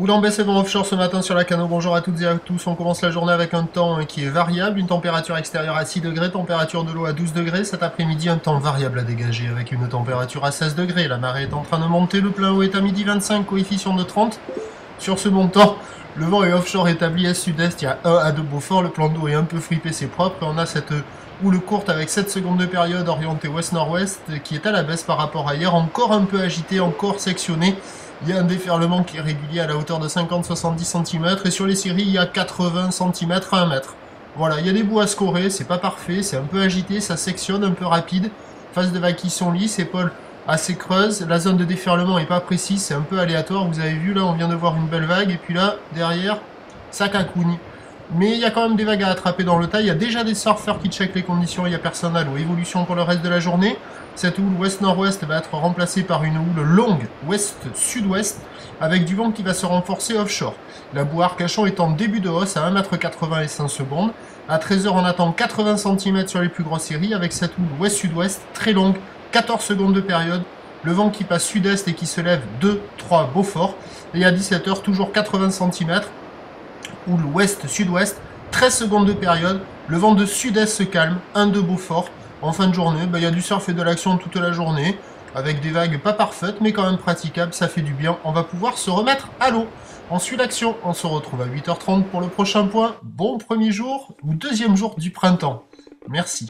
Bilan baisse et vent offshore ce matin sur la Cano. Bonjour à toutes et à tous. On commence la journée avec un temps qui est variable, une température extérieure à 6 degrés, température de l'eau à 12 degrés. Cet après-midi, un temps variable à dégager avec une température à 16 degrés. La marée est en train de monter, le plein eau est à midi 25, coefficient de 30. Sur ce montant, le vent est offshore établi à sud-est, il y a 1 à 2 Beaufort, le plan d'eau est un peu fripé, c'est propre. Et on a cette houle courte avec 7 secondes de période orientée ouest-nord-ouest qui est à la baisse par rapport à hier, encore un peu agité, encore sectionné. Il y a un déferlement qui est régulier à la hauteur de 50-70 cm et sur les séries il y a 80 cm à 1 mètre. Voilà, il y a des bouts à scorer, c'est pas parfait, c'est un peu agité, ça sectionne, un peu rapide. Phase de vagues qui sont lisses, épaules assez creuses, la zone de déferlement est pas précise, c'est un peu aléatoire. Vous avez vu là, on vient de voir une belle vague et puis là, derrière, ça cacougne. Mais il y a quand même des vagues à attraper dans le tas, il y a déjà des surfeurs qui checkent les conditions, il y a personne à l'eau. Évolution pour le reste de la journée. Cette houle ouest-nord-ouest va être remplacée par une houle longue ouest-sud-ouest avec du vent qui va se renforcer offshore. La boue Arcachon est en début de hausse à 1,80 m et 5 secondes. À 13 h, on attend 80 cm sur les plus grosses séries avec cette houle ouest-sud-ouest très longue, 14 secondes de période. Le vent qui passe sud-est et qui se lève 2-3 Beaufort. Et à 17 h, toujours 80 cm. Houle ouest-sud-ouest, 13 secondes de période. Le vent de sud-est se calme, 1-2 Beaufort. En fin de journée, il y a du surf et de l'action toute la journée, avec des vagues pas parfaites, mais quand même praticables, ça fait du bien. On va pouvoir se remettre à l'eau. On suit l'action, on se retrouve à 8 h 30 pour le prochain point. Bon premier jour, ou deuxième jour du printemps. Merci.